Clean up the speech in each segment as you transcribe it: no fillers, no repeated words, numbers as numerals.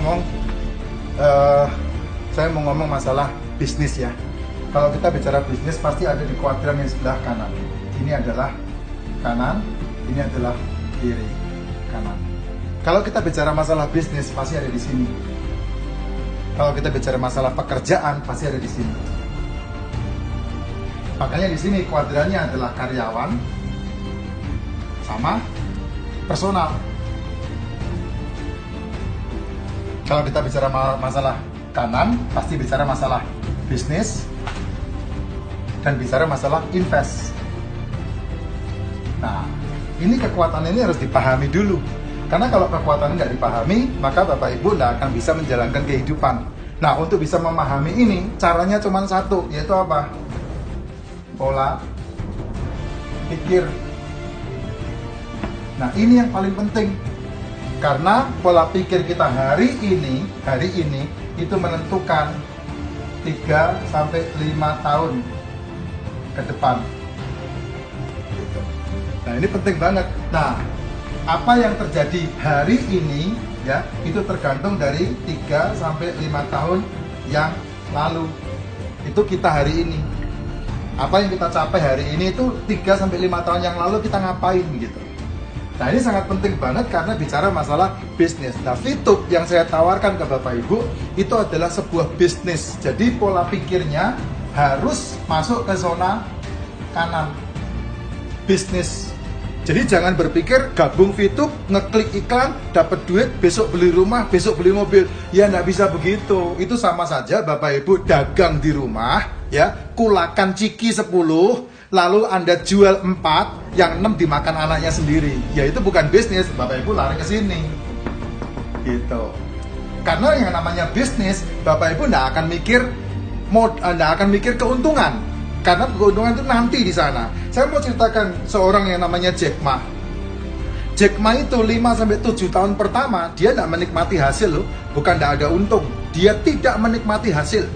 ngomong-ngomong, saya mau ngomong masalah bisnis ya. Kalau kita bicara bisnis pasti ada di kuadran yang sebelah kanan. Ini adalah kanan, ini adalah kiri, kanan. Kalau kita bicara masalah bisnis pasti ada di sini. Kalau kita bicara masalah pekerjaan pasti ada di sini. Makanya di sini kuadrannya adalah karyawan sama personal. Kalau kita bicara masalah kanan, pasti bicara masalah bisnis dan bicara masalah invest. Nah, ini kekuatan ini harus dipahami dulu. Karena kalau kekuatan nggak dipahami, maka Bapak Ibu nggak akan bisa menjalankan kehidupan. Nah, untuk bisa memahami ini, caranya cuma satu, yaitu apa? Pola pikir. Nah, ini yang paling penting. Karena pola pikir kita hari ini itu menentukan 3-5 tahun ke depan. Gitu. Nah, ini penting banget. Nah, apa yang terjadi hari ini ya, itu tergantung dari 3-5 tahun yang lalu. Itu kita hari ini. Apa yang kita capai hari ini itu 3-5 tahun yang lalu kita ngapain gitu. Nah, ini sangat penting banget karena bicara masalah bisnis. Nah, Fitup yang saya tawarkan ke Bapak Ibu itu adalah sebuah bisnis. Jadi pola pikirnya harus masuk ke zona kanan. Bisnis. Jadi jangan berpikir gabung Fitup, ngeklik iklan, dapat duit, besok beli rumah, besok beli mobil. Ya nggak bisa begitu. Itu sama saja Bapak Ibu dagang di rumah, ya, kulakan ciki 10, lalu Anda jual 4, yang 6 dimakan anaknya sendiri. Ya itu bukan bisnis, Bapak Ibu lari ke sini. Gitu. Karena yang namanya bisnis, Bapak Ibu nggak akan mikir keuntungan. Karena keuntungan itu nanti di sana. Saya mau ceritakan seorang yang namanya Jack Ma. Jack Ma itu 5-7 tahun pertama dia tidak menikmati hasil loh. Bukan tidak ada untung, dia tidak menikmati hasil.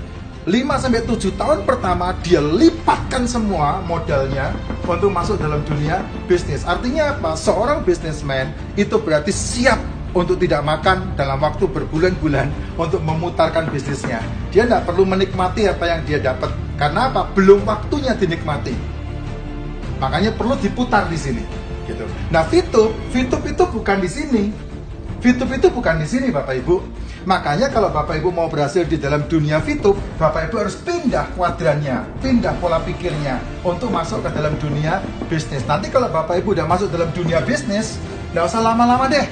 5-7 tahun pertama dia lipatkan semua modalnya untuk masuk dalam dunia bisnis. Artinya apa? Seorang bisnismen itu berarti siap untuk tidak makan dalam waktu berbulan-bulan untuk memutarkan bisnisnya. Dia tidak perlu menikmati apa yang dia dapat. Karena apa? Belum waktunya dinikmati. Makanya perlu diputar di sini. Gitu. Nah, Fitup itu bukan di sini. Fitup itu bukan di sini, Bapak Ibu. Makanya kalau Bapak Ibu mau berhasil di dalam dunia Fitup, Bapak Ibu harus pindah kuadrannya, pindah pola pikirnya untuk masuk ke dalam dunia bisnis. Nanti kalau Bapak Ibu udah masuk dalam dunia bisnis, nggak usah lama-lama deh.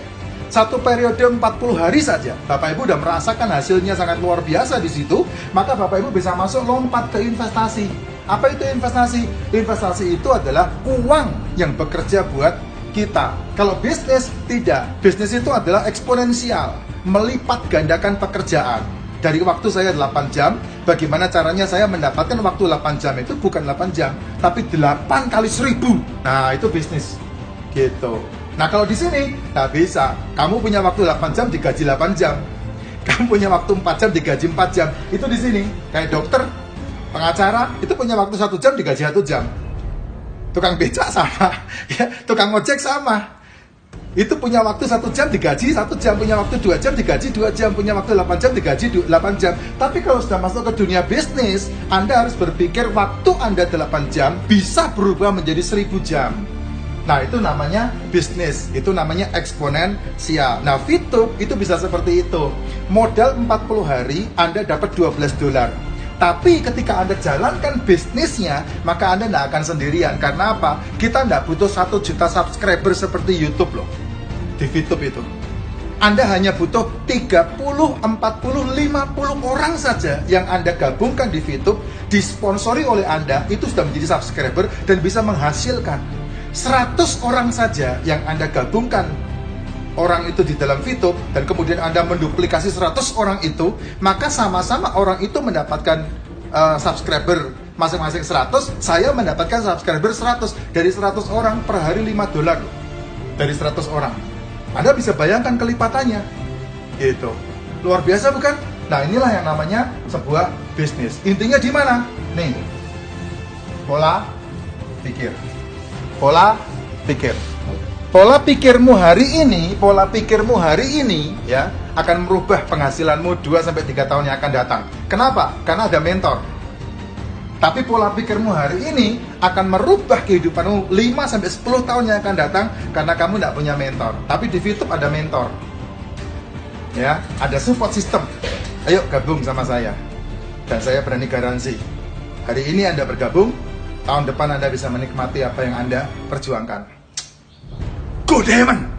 Satu periode 40 hari saja, Bapak Ibu udah merasakan hasilnya sangat luar biasa di situ, maka Bapak Ibu bisa masuk lompat ke investasi. Apa itu investasi? Investasi itu adalah uang yang bekerja buat kita. Kalau bisnis, tidak. Bisnis itu adalah eksponensial, melipat gandakan pekerjaan. Dari waktu saya 8 jam, bagaimana caranya saya mendapatkan waktu 8 jam itu bukan 8 jam, tapi 8 kali 1000. Nah, itu bisnis. Gitu. Nah, kalau di sini, nggak bisa. Kamu punya waktu 8 jam, digaji 8 jam. Kamu punya waktu 4 jam, digaji 4 jam. Itu di sini. Kayak dokter, pengacara, itu punya waktu 1 jam, digaji 1 jam. Tukang becak sama, ya, tukang ojek sama. Itu punya waktu 1 jam digaji 1 jam, punya waktu 2 jam digaji 2 jam, punya waktu 8 jam digaji 8 jam. Tapi kalau sudah masuk ke dunia bisnis, Anda harus berpikir waktu Anda 8 jam bisa berubah menjadi 1000 jam. Nah, itu namanya bisnis, itu namanya eksponensial. Nah, Fitup itu bisa seperti itu. Modal 40 hari Anda dapat $12. Tapi ketika Anda jalankan bisnisnya, maka Anda tidak akan sendirian. Karena apa? Kita tidak butuh 1 juta subscriber seperti YouTube loh. Di Fitup itu. Anda hanya butuh 30, 40, 50 orang saja yang Anda gabungkan di Fitup, disponsori oleh Anda, itu sudah menjadi subscriber dan bisa menghasilkan. 100 orang saja yang Anda gabungkan orang itu di dalam Fitup dan kemudian Anda menduplikasi 100 orang itu, maka sama-sama orang itu mendapatkan subscriber masing-masing 100, saya mendapatkan subscriber 100. Dari 100 orang per hari $5 dari 100 orang. Anda bisa bayangkan kelipatannya. Gitu. Luar biasa bukan? Nah, inilah yang namanya sebuah bisnis. Intinya di mana? Nih. Pola pikir. Pola pikir. Pola pikirmu hari ini ya, akan merubah penghasilanmu 2-3 tahun yang akan datang. Kenapa? Karena ada mentor. Tapi pola pikirmu hari ini akan merubah kehidupanmu 5-10 tahun yang akan datang karena kamu tidak punya mentor. Tapi di YouTube ada mentor. Ya, ada support system. Ayo gabung sama saya. Dan saya berani garansi, hari ini Anda bergabung, tahun depan Anda bisa menikmati apa yang Anda perjuangkan. Go Demon!